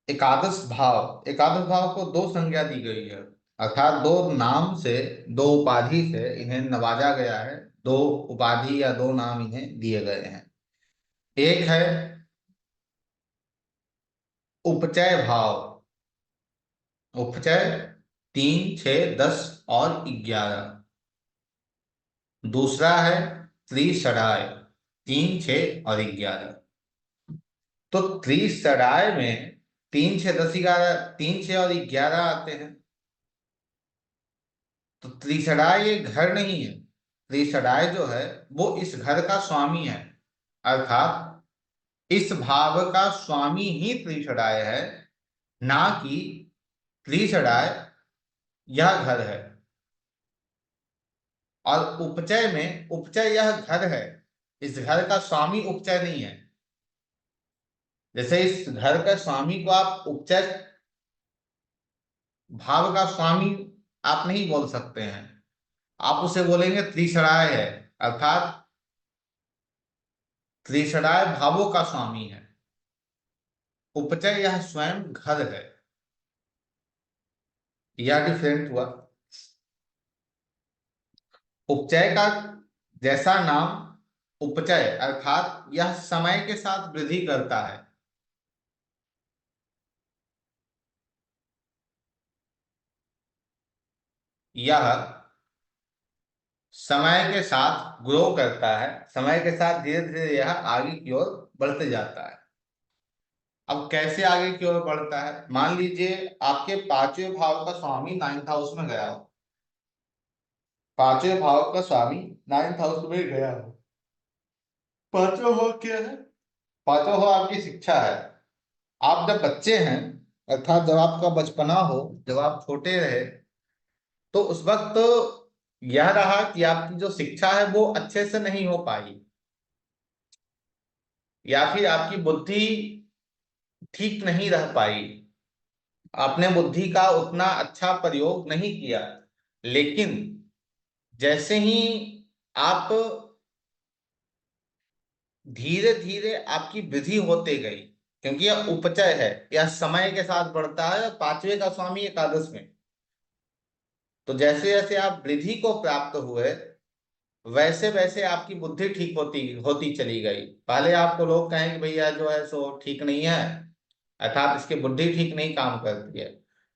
एकादश भाव को दो संज्ञा दी गई है, अर्थात दो नाम से, दो उपाधि से इन्हें नवाजा गया है। दो उपाधि या दो नाम इन्हें दिए गए हैं। एक है उपचय भाव। उपचय 3, 6, 10 और 11। दूसरा है त्रिसराय, 3, 6 और 11। तो त्रिसराय में 3, 6, 10, 11, 3, 6 और 11 आते हैं। तो त्रिसराय ये घर नहीं है। त्रिसराय जो है वो इस घर का स्वामी है, अर्थात इस भाव का स्वामी ही त्रिसराय है, ना कि त्रिसराय यह घर है। और उपचय में उपचय यह घर है, इस घर का स्वामी उपचय नहीं है। जैसे इस घर का स्वामी को आप उपचय भाव का स्वामी आप नहीं बोल सकते हैं, आप उसे बोलेंगे त्रिसराय है, अर्थात त्रिसराय भावों का स्वामी है। उपचय यह स्वयं घर है। यह डिफरेंट हुआ। उपचय का जैसा नाम उपचय, अर्थात यह समय के साथ वृद्धि करता है। यह समय के साथ ग्रो करता है, समय के साथ धीरे धीरे यह आगे की ओर बढ़ते जाता है। अब कैसे आगे की ओर बढ़ता है? मान लीजिए आपके पांचवें भाव का स्वामी नाइन्थ हाउस में गया हो। पांचवें भाव का स्वामी नाइन्थ हाउस में गया हो। पांचवा भाव क्या है? पांचवा भाव आपकी शिक्षा है। आप जब बच्चे हैं, अर्थात जब आपका बचपना हो, जब आप छोटे रहे, तो उस वक्त यह रहा कि आपकी जो शिक्षा है वो अच्छे से नहीं हो पाई, या फिर आपकी बुद्धि ठीक नहीं रह पाई, आपने बुद्धि का उतना अच्छा प्रयोग नहीं किया। लेकिन जैसे ही आप धीरे धीरे आपकी वृद्धि होते गई, क्योंकि यह उपचय है, यह समय के साथ बढ़ता है, और पांचवे का स्वामी एकादश में। तो जैसे जैसे आप वृद्धि को प्राप्त हुए, वैसे वैसे आपकी बुद्धि ठीक होती होती चली गई। पहले आपको लोग कहें कि भैया जो है सो ठीक नहीं है, अर्थात इसकी बुद्धि ठीक नहीं काम करती है।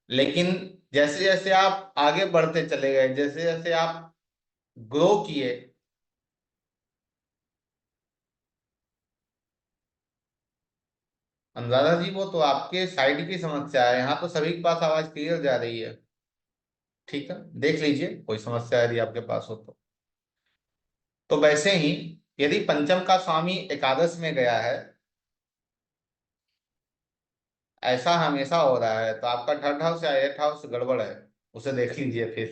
लेकिन जैसे जैसे आप आगे बढ़ते चले गए, जैसे जैसे आप ग्रो किए, अनुराधा जी वो तो आपके साइड की समस्या है, यहाँ तो सभी के पास आवाज क्लियर जा रही है। ठीक है, देख लीजिए कोई समस्या यदि आपके पास हो तो वैसे ही यदि पंचम का स्वामी एकादश में गया है, ऐसा हमेशा हो रहा है, तो आपका थर्ड हाउस या एट हाउस गड़बड़ है, उसे देख लीजिए फिर।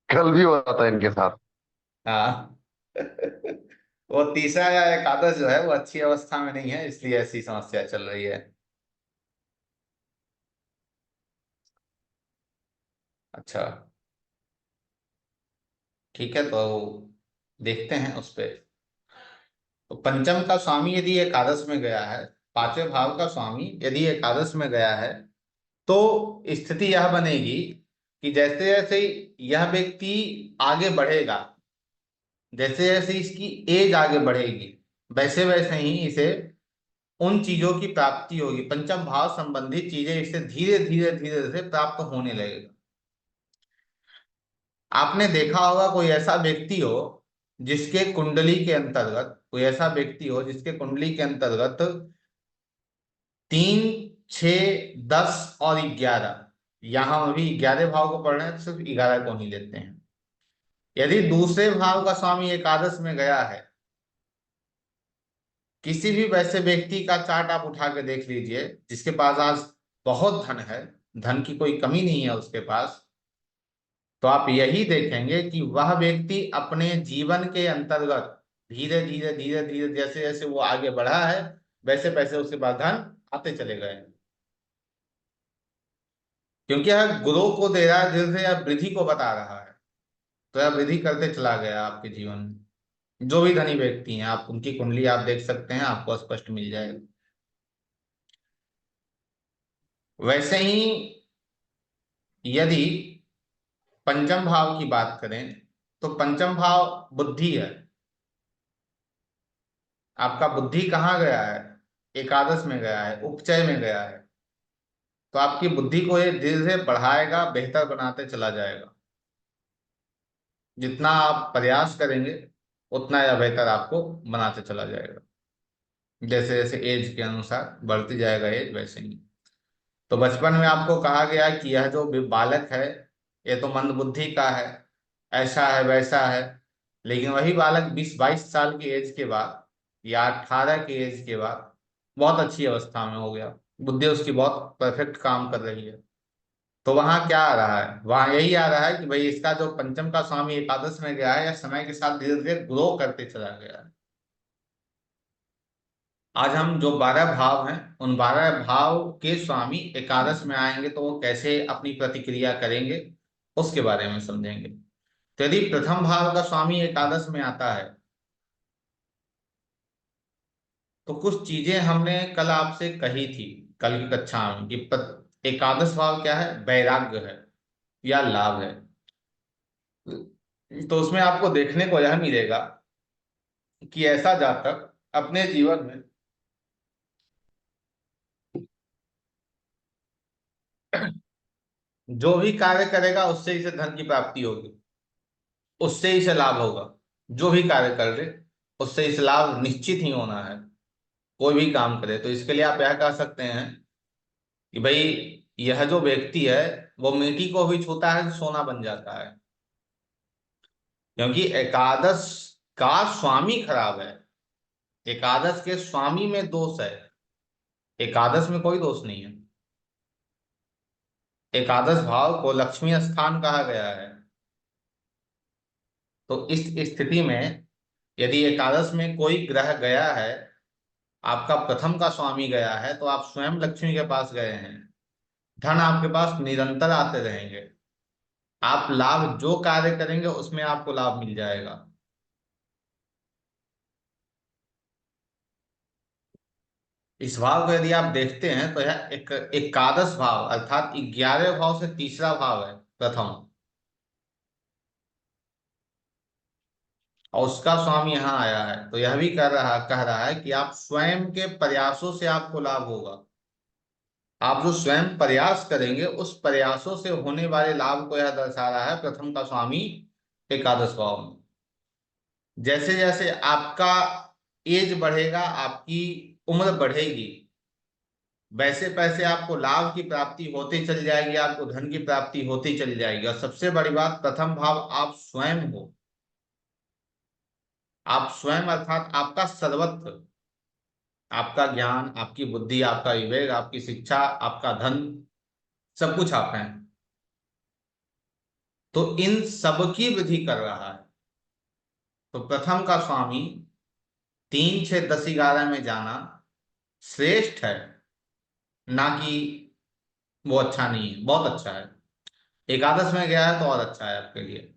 कल भी हो रहा था इनके साथ। हाँ। वो तीसरा या एकादश जो है वो अच्छी अवस्था में नहीं है, इसलिए ऐसी समस्या चल रही है। अच्छा, ठीक है, तो देखते हैं उस पे। तो पंचम का स्वामी यदि एकादश में गया है, पांचवें भाव का स्वामी यदि एकादश में गया है, तो स्थिति यह बनेगी कि जैसे जैसे यह व्यक्ति आगे बढ़ेगा, जैसे जैसे इसकी एज आगे बढ़ेगी, वैसे वैसे ही इसे उन चीजों की प्राप्ति होगी, पंचम भाव संबंधित चीजें इसे धीरे धीरे धीरे से प्राप्त होने लगेगा। आपने देखा होगा कोई ऐसा व्यक्ति हो जिसके कुंडली के अंतर्गत, कोई ऐसा व्यक्ति हो जिसके कुंडली के अंतर्गत 3, 6, 10 और 11, यहां अभी 11 भाव को पढ़ रहे हैं तो सिर्फ 11 को ही लेते हैं। यदि दूसरे भाव का स्वामी एकादश में गया है, किसी भी वैसे व्यक्ति का चार्ट आप उठा के देख लीजिए जिसके पास आज बहुत धन है, धन की कोई कमी नहीं है उसके पास, तो आप यही देखेंगे कि वह व्यक्ति अपने जीवन के अंतर्गत धीरे धीरे धीरे धीरे जैसे जैसे वो आगे बढ़ा है, वैसे वैसे उसके पास धन आते चले गए हैं। क्योंकि यह ग्रो को दे रहा है, धीरे से यह वृद्धि को बता रहा है, तो यह वृद्धि करते चला गया आपके जीवन में। जो भी धनी व्यक्ति हैं, आप उनकी कुंडली आप देख सकते हैं, आपको स्पष्ट मिल जाएगा। वैसे ही यदि पंचम भाव की बात करें तो पंचम भाव बुद्धि है। आपका बुद्धि कहाँ गया है? एकादश में गया है, उपचय में गया है। तो आपकी बुद्धि को ये धीरे धीरे बढ़ाएगा, बेहतर बनाते चला जाएगा। जितना आप प्रयास करेंगे उतना यह बेहतर आपको बनाते चला जाएगा। जैसे जैसे एज के अनुसार बढ़ती जाएगा एज, वैसे ही। तो बचपन में आपको कहा गया कि यह जो बालक है ये तो मंद बुद्धि का है, ऐसा है वैसा है। लेकिन वही बालक 20-22 साल की एज के बाद या 18 की एज के बाद बहुत अच्छी अवस्था में हो गया, बुद्धि उसकी बहुत परफेक्ट काम कर रही है। तो वहां क्या आ रहा है? वहां यही आ रहा है कि भाई इसका जो पंचम का स्वामी एकादश में गया है, या समय के साथ धीरे धीरे ग्रो करते चला गया है। आज हम जो 12 भाव हैं, उन 12 भाव के स्वामी एकादश में आएंगे तो वो कैसे अपनी प्रतिक्रिया करेंगे, उसके बारे में समझेंगे। तो यदि प्रथम भाव का स्वामी एकादश में आता है तो कुछ चीजें हमने कल आपसे कही थी, कल की कक्षा में, कि एकादश भाव क्या है? वैराग्य है या लाभ है। तो उसमें आपको देखने को यह मिलेगा कि ऐसा जातक अपने जीवन में जो भी कार्य करेगा उससे ही से धन की प्राप्ति होगी, उससे ही से लाभ होगा। जो भी कार्य कर ले उससे इसे लाभ निश्चित ही होना है। कोई भी काम करे तो इसके लिए आप यह कह सकते हैं कि भाई यह जो व्यक्ति है वो मिट्टी को भी छूता है तो सोना बन जाता है। क्योंकि एकादश का स्वामी खराब है। एकादश के स्वामी में दोष है, एकादश में कोई दोष नहीं है। एकादश भाव को लक्ष्मी स्थान कहा गया है। तो इस स्थिति में यदि एकादश में कोई ग्रह गया है, आपका प्रथम का स्वामी गया है, तो आप स्वयं लक्ष्मी के पास गए हैं। धन आपके पास निरंतर आते रहेंगे। आप लाभ जो कार्य करेंगे उसमें आपको लाभ मिल जाएगा। इस भाव को यदि आप देखते हैं तो यह एक एकादश भाव अर्थात 11वें भाव से तीसरा भाव है, प्रथम। और उसका स्वामी यहाँ आया है तो यह भी कह रहा है कि आप स्वयं के प्रयासों से आपको लाभ होगा। आप जो स्वयं प्रयास करेंगे उस प्रयासों से होने वाले लाभ को यह दर्शा रहा है प्रथम का स्वामी एकादश भाव में। जैसे जैसे आपका एज बढ़ेगा, आपकी उम्र बढ़ेगी, वैसे वैसे आपको लाभ की प्राप्ति होती चली जाएगी, आपको धन की प्राप्ति होती चली जाएगी। और सबसे बड़ी बात, प्रथम भाव आप स्वयं हो। आप स्वयं अर्थात आपका सर्वत्र, आपका ज्ञान, आपकी बुद्धि, आपका विवेक, आपकी शिक्षा, आपका धन, सब कुछ आप हैं। तो इन सबकी वृद्धि कर रहा है। तो प्रथम का स्वामी 3, 6, 10, 11 में जाना श्रेष्ठ है, ना कि वो अच्छा नहीं है, बहुत अच्छा है। एकादश में गया है तो और अच्छा है आपके लिए।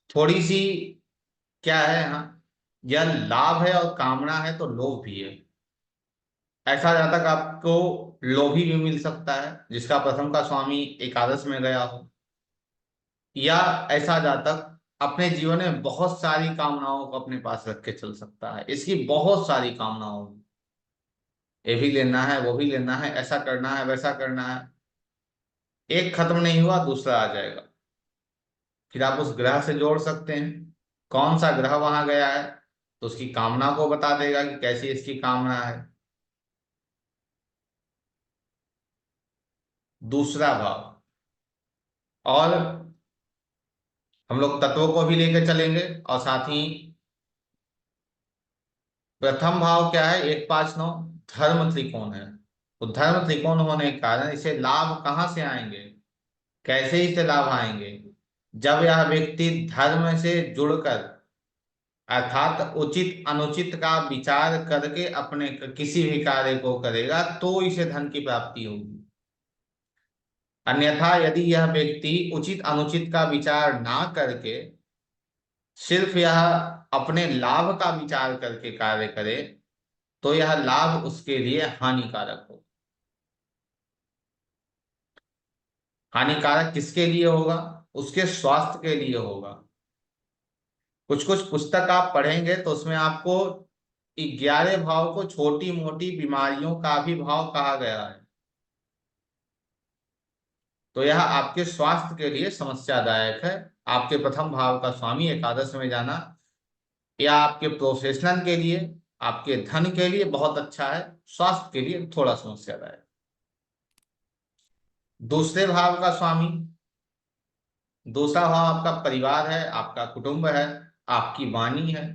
थोड़ी सी क्या है यहाँ, यह लाभ है और कामना है तो लोभ भी है। ऐसा जातक आपको लोभी भी मिल सकता है जिसका प्रथम का स्वामी एकादश में गया हो। या ऐसा जातक अपने जीवन में बहुत सारी कामनाओं को अपने पास रख के चल सकता है, इसकी बहुत सारी कामनाओं, ये भी लेना है वो भी लेना है, ऐसा करना है वैसा करना है। एक खत्म नहीं हुआ दूसरा आ जाएगा। फिर आप उस ग्रह से जोड़ सकते हैं कौन सा ग्रह वहां गया है, तो उसकी कामना को बता देगा कि कैसी इसकी कामना है। दूसरा भाव, और हम लोग तत्वों को भी लेकर चलेंगे और साथ ही प्रथम भाव क्या है? 1, 5, 9 धर्म त्रिकोण है। तो धर्म त्रिकोण होने के कारण इसे लाभ कहाँ से आएंगे, कैसे इसे लाभ आएंगे? जब यह व्यक्ति धर्म से जुड़कर अर्थात उचित अनुचित का विचार करके अपने किसी भी कार्य को करेगा तो इसे धन की प्राप्ति होगी। अन्यथा यदि यह व्यक्ति उचित अनुचित का विचार ना करके सिर्फ यह अपने लाभ का विचार करके कार्य करे तो यह लाभ उसके लिए हानिकारक हो। हानिकारक किसके लिए होगा? उसके स्वास्थ्य के लिए होगा। कुछ कुछ पुस्तक आप पढ़ेंगे तो उसमें आपको 11 भाव को छोटी मोटी बीमारियों का भी भाव कहा गया है। तो यह आपके स्वास्थ्य के लिए समस्यादायक है। आपके प्रथम भाव का स्वामी एकादश में जाना, या आपके प्रोफेशनल के लिए, आपके धन के लिए बहुत अच्छा है, स्वास्थ्य के लिए थोड़ा समस्यादायक। दूसरे भाव का स्वामी, दूसरा भाव आपका परिवार है, आपका कुटुंब है, आपकी वाणी है।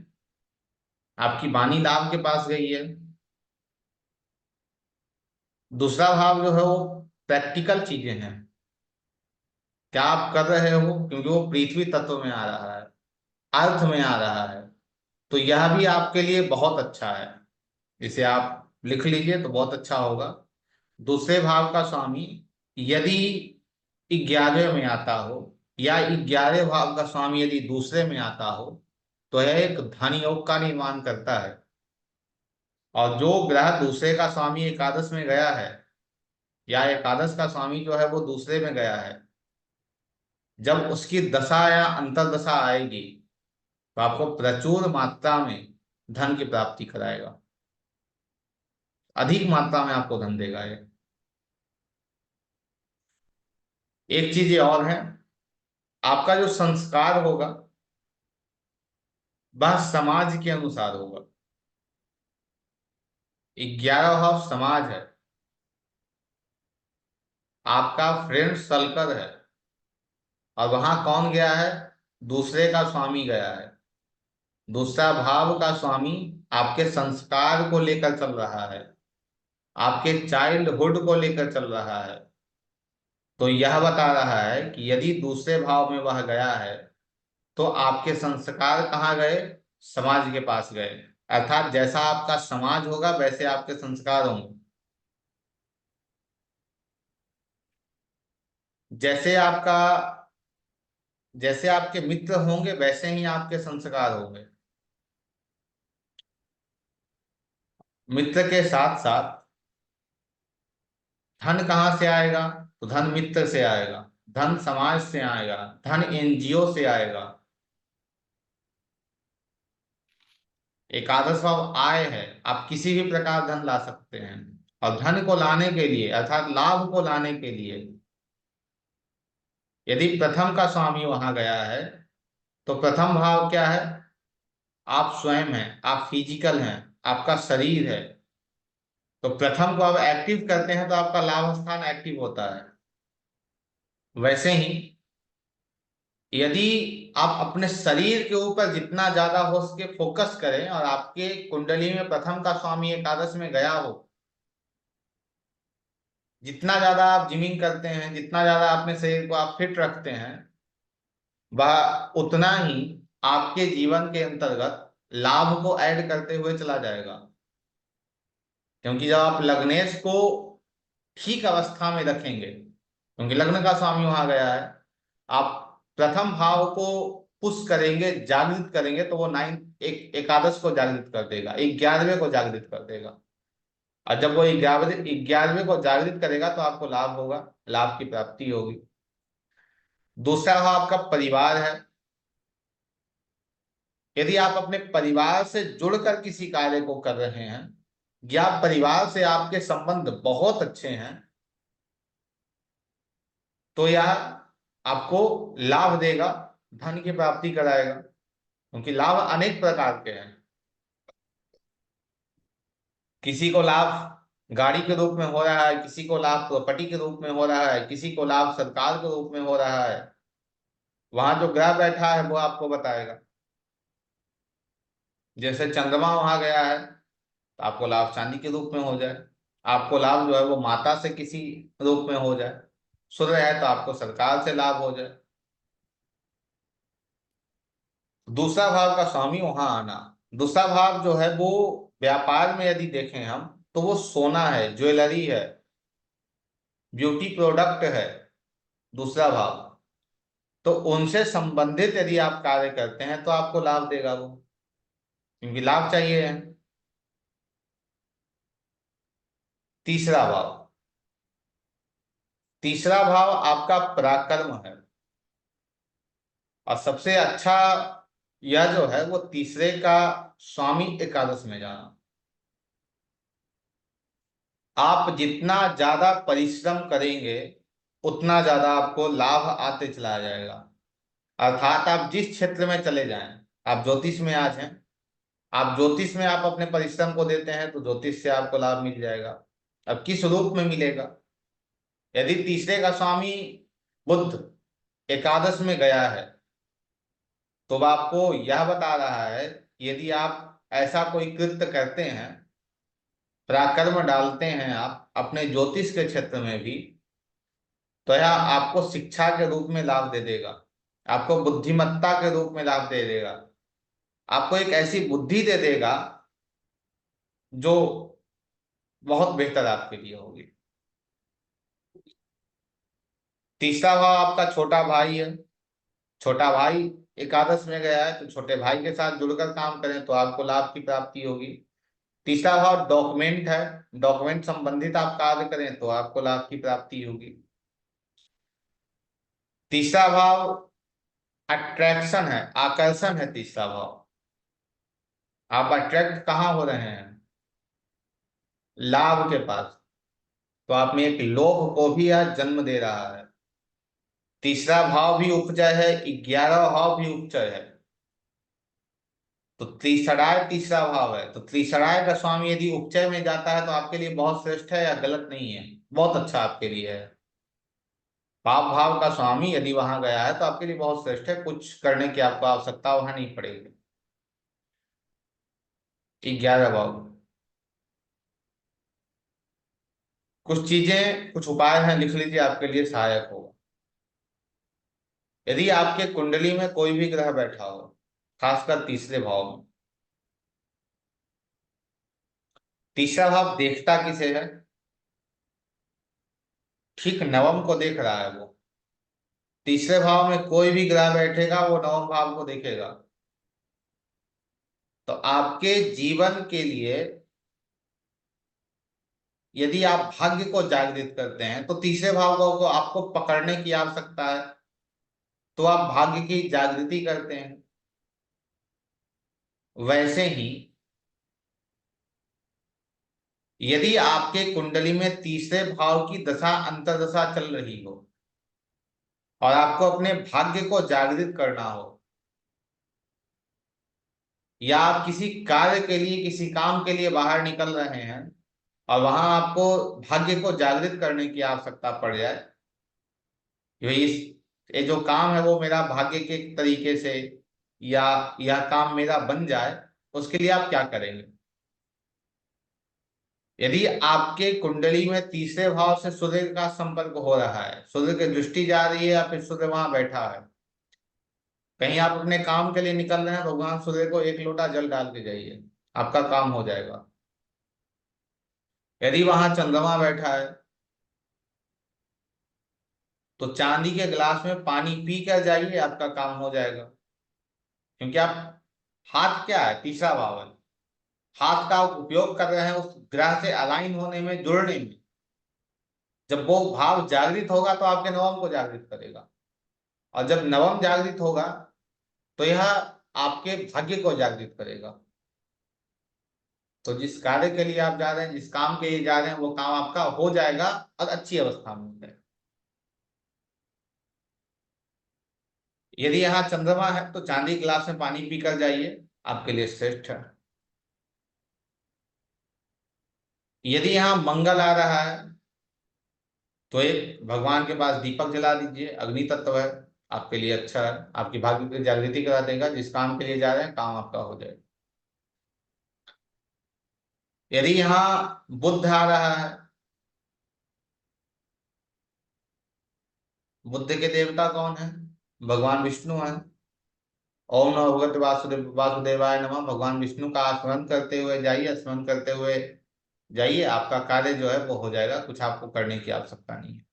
आपकी वाणी लाभ के पास गई है। दूसरा भाव जो है वो प्रैक्टिकल चीजें हैं, क्या आप कर रहे हो, क्योंकि वो पृथ्वी तत्व में आ रहा है, अर्थ में आ रहा है। तो यह भी आपके लिए बहुत अच्छा है। इसे आप लिख लीजिए तो बहुत अच्छा होगा। दूसरे भाव का स्वामी यदि 11वें में आता हो, या 11वें भाव का स्वामी यदि दूसरे में आता हो, तो यह एक धन योग का निर्माण करता है। और जो ग्रह दूसरे का स्वामी एकादश में गया है, या एकादश का स्वामी जो है वो दूसरे में गया है, जब उसकी दशा या अंतर्दशा आएगी तो आपको प्रचुर मात्रा में धन की प्राप्ति कराएगा। अधिक मात्रा में आपको धन देगा ये। एक चीज ये और है, आपका जो संस्कार होगा वह समाज के अनुसार होगा। 11वां भाव समाज है, आपका फ्रेंड सर्कल है। और वहां कौन गया है? दूसरे का स्वामी गया है। दूसरा भाव का स्वामी आपके संस्कार को लेकर चल रहा है, आपके चाइल्डहुड को लेकर चल रहा है। तो यह बता रहा है कि यदि दूसरे भाव में वह गया है तो आपके संस्कार कहाँ गए? समाज के पास गए। अर्थात जैसा आपका समाज होगा वैसे आपके संस्कार होंगे। जैसे आपका जैसे आपके मित्र होंगे वैसे ही आपके संस्कार होंगे। मित्र के साथ साथ धन कहाँ से आएगा? तो धन मित्र से आएगा, धन समाज से आएगा, धन एनजीओ से आएगा। एकादश भाव आय है, आप किसी भी प्रकार धन ला सकते हैं। और धन को लाने के लिए अर्थात लाभ को लाने के लिए यदि प्रथम का स्वामी वहां गया है, तो प्रथम भाव क्या है? आप स्वयं हैं, आप फिजिकल हैं, आपका शरीर है। तो प्रथम को आप एक्टिव करते हैं तो आपका लाभ स्थान एक्टिव होता है। वैसे ही यदि आप अपने शरीर के ऊपर जितना ज्यादा हो सके फोकस करें, और आपके कुंडली में प्रथम का स्वामी एकादश में गया हो, जितना ज्यादा आप जिमिंग करते हैं, जितना ज्यादा अपने शरीर को आप फिट रखते हैं, वह उतना ही आपके जीवन के अंतर्गत लाभ को ऐड करते हुए चला जाएगा। क्योंकि जब आप लग्नेश को ठीक अवस्था में रखेंगे, क्योंकि लग्न का स्वामी वहां गया है, आप प्रथम भाव को पुश करेंगे, जागृत करेंगे, तो वो एकादश को जागृत कर देगा, 11वें को जागृत कर देगा। और जब वो 11वें को जागृत करेगा तो आपको लाभ होगा, लाभ की प्राप्ति होगी। दूसरा भाव आपका परिवार है। यदि आप अपने परिवार से जुड़कर किसी कार्य को कर रहे हैं, या परिवार से आपके संबंध बहुत अच्छे हैं, तो यह आपको लाभ देगा, धन की प्राप्ति कराएगा। क्योंकि लाभ अनेक प्रकार के हैं। किसी को लाभ गाड़ी के रूप में हो रहा है, किसी को लाभ प्रॉपर्टी के रूप में हो रहा है, किसी को लाभ सरकार के रूप में हो रहा है। वहां जो ग्रह बैठा है वो आपको बताएगा। जैसे चंद्रमा वहां गया है तो आपको लाभ चांदी के रूप में हो जाए, आपको लाभ जो है वो माता से किसी रूप में हो जाए। सूर्य है तो आपको सरकार से लाभ हो जाए। दूसरा भाव का स्वामी वहां आना, दूसरा भाव जो है वो व्यापार में यदि देखें हम, तो वो सोना है, ज्वेलरी है, ब्यूटी प्रोडक्ट है। दूसरा भाव, तो उनसे संबंधित यदि आप कार्य करते हैं तो आपको लाभ देगा वो, क्योंकि लाभ चाहिए है। तीसरा भाव, तीसरा भाव आपका पराक्रम है। और सबसे अच्छा यह जो है वो तीसरे का स्वामी एकादश में जाना। आप जितना ज्यादा परिश्रम करेंगे उतना ज्यादा आपको लाभ आते चला जाएगा। अर्थात आप जिस क्षेत्र में चले जाएं, आप ज्योतिष में आज हैं, आप ज्योतिष में आप अपने परिश्रम को देते हैं तो ज्योतिष से आपको लाभ मिल जाएगा। अब किस रूप में मिलेगा? यदि तीसरे का स्वामी बुध एकादश में गया है तो वह आपको यह बता रहा है कि यदि आप ऐसा कोई कृत्य करते हैं, पराक्रम डालते हैं आप अपने ज्योतिष के क्षेत्र में भी, तो यह आपको शिक्षा के रूप में लाभ दे देगा, आपको बुद्धिमत्ता के रूप में लाभ दे देगा, आपको एक ऐसी बुद्धि दे देगा जो बहुत बेहतर आपके लिए होगी। तीसरा भाव आपका छोटा भाई है। छोटा भाई एकादश में गया है तो छोटे भाई के साथ जुड़कर काम करें तो आपको लाभ की प्राप्ति होगी। तीसरा भाव डॉक्यूमेंट है। डॉक्यूमेंट संबंधित आप कार्य करें तो आपको लाभ की प्राप्ति होगी। तीसरा भाव अट्रैक्शन है, आकर्षण है। तीसरा भाव आप अट्रैक्ट कहाँ हो रहे हैं? लाभ के पास। तो आप में एक लोभ को भी यह जन्म दे रहा है। तीसरा भाव भी उपजय है, 11वां भाव भी उपजय है। तो त्रिसराय तीसरा भाव है, तो त्रिसराय का स्वामी यदि उपचय में जाता है तो आपके लिए बहुत श्रेष्ठ है या गलत नहीं है? बहुत अच्छा आपके लिए है। पाप भाव का स्वामी यदि वहां गया है तो आपके लिए बहुत श्रेष्ठ है, कुछ करने की आपको आवश्यकता वहां नहीं पड़ेगी। 11 भाव कुछ चीजें, कुछ उपाय हैं, लिख लीजिए, आपके लिए सहायक होगा। यदि आपके कुंडली में कोई भी ग्रह बैठा हो, खासकर तीसरे भाव में, तीसरा भाव देखता किसे है? ठीक नवम को देख रहा है वो। तीसरे भाव में कोई भी ग्रह बैठेगा वो नवम भाव को देखेगा। तो आपके जीवन के लिए यदि आप भाग्य को जागृत करते हैं तो तीसरे भाव को आपको पकड़ने की आवश्यकता है, तो आप भाग्य की जागृति करते हैं। वैसे ही यदि आपके कुंडली में तीसरे भाव की दशा अंतर्दशा चल रही हो और आपको अपने भाग्य को जागृत करना हो, या आप किसी कार्य के लिए, किसी काम के लिए बाहर निकल रहे हैं और वहां आपको भाग्य को जागृत करने की आवश्यकता पड़ जाए, ये जो काम है वो मेरा भाग्य के तरीके से, या यह काम मेरा बन जाए, उसके लिए आप क्या करेंगे? यदि आपके कुंडली में तीसरे भाव से सूर्य का संपर्क हो रहा है, सूर्य की दृष्टि जा रही है या फिर सूर्य वहां बैठा है, कहीं आप अपने काम के लिए निकल रहे हैं, भगवान सूर्य को एक लोटा जल डाल के जाइए, आपका काम हो जाएगा। यदि वहां चंद्रमा बैठा है तो चांदी के गिलास में पानी पी कर जाइए, आपका काम हो जाएगा। क्योंकि आप, हाथ क्या है? तीसरा भाव है। हाथ का उपयोग कर रहे हैं उस ग्रह से अलाइन होने में, जुड़ने में। जब वो भाव जागृत होगा तो आपके नवम को जागृत करेगा, और जब नवम जागृत होगा तो यह आपके भाग्य को जागृत करेगा। तो जिस कार्य के लिए आप जा रहे हैं, जिस काम के लिए जा रहे हैं, वो काम आपका हो जाएगा और अच्छी अवस्था में हो जाएगा। यदि यहाँ चंद्रमा है तो चांदी गिलास में पानी पीकर जाइए, आपके लिए श्रेष्ठ है। यदि यहाँ मंगल आ रहा है तो एक भगवान के पास दीपक जला दीजिए, अग्नि तत्व है, आपके लिए अच्छा है, आपकी भाग्य की जागृति करा देगा। जिस काम के लिए जा रहे हैं काम आपका हो जाएगा। यदि यहाँ बुध आ रहा है, बुद्ध के देवता कौन है? भगवान विष्णु है। ओम नमो भगवते वासुदेवाय नमः। भगवान विष्णु का स्मरण करते हुए जाइए, स्मरण करते हुए जाइए, आपका कार्य जो है वो हो जाएगा, कुछ आपको करने की आवश्यकता नहीं है।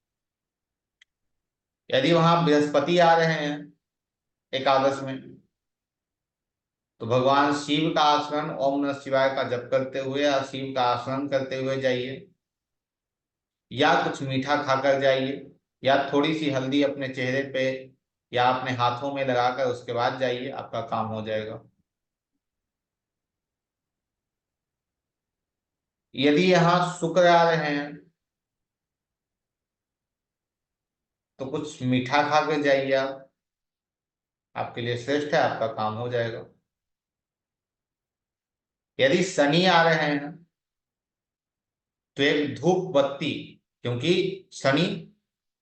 यदि वहां बृहस्पति आ रहे हैं एकादश में तो भगवान शिव का आस्मरण ओम नमः शिवाय का जप करते हुए या शिव का आस्मरण करते हुए जाइए, या कुछ मीठा खाकर जाइए। या थोड़ी सी हल्दी अपने चेहरे पे या अपने हाथों में लगाकर उसके बाद जाइए, आपका काम हो जाएगा। यदि यहाँ शुक्र आ रहे हैं तो कुछ मीठा खा कर जाइए आप, आपके लिए श्रेष्ठ है, आपका काम हो जाएगा। यदि शनि आ रहे हैं तो एक धूप बत्ती, क्योंकि शनि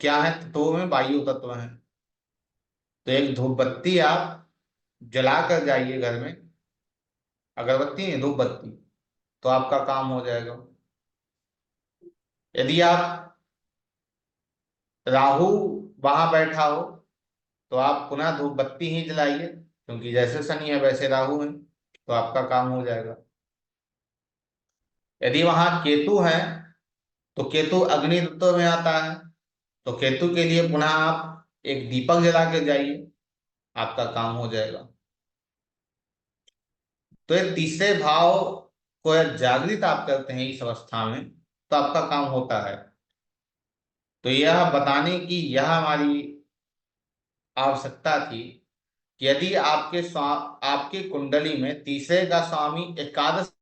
क्या है, तत्वों में वायु तत्व है, तो एक धूप बत्ती आप जला कर जाइए घर में, अगरबत्ती नहीं, धूप बत्ती, तो आपका काम हो जाएगा। यदि आप राहु वहां बैठा हो तो आप पुनः धूप बत्ती ही जलाइए, क्योंकि जैसे शनि है वैसे राहु है, तो आपका काम हो जाएगा। यदि वहां केतु है तो केतु अग्नि तत्व में आता है, तो केतु के लिए पुनः आप एक दीपक जला के जाइए, आपका काम हो जाएगा। तो ये तीसरे भाव को जागृत आप करते हैं इस अवस्था में, तो आपका काम होता है। तो यह बताने की यह हमारी आवश्यकता थी कि यदि आपके कुंडली में तीसरे का स्वामी एकादश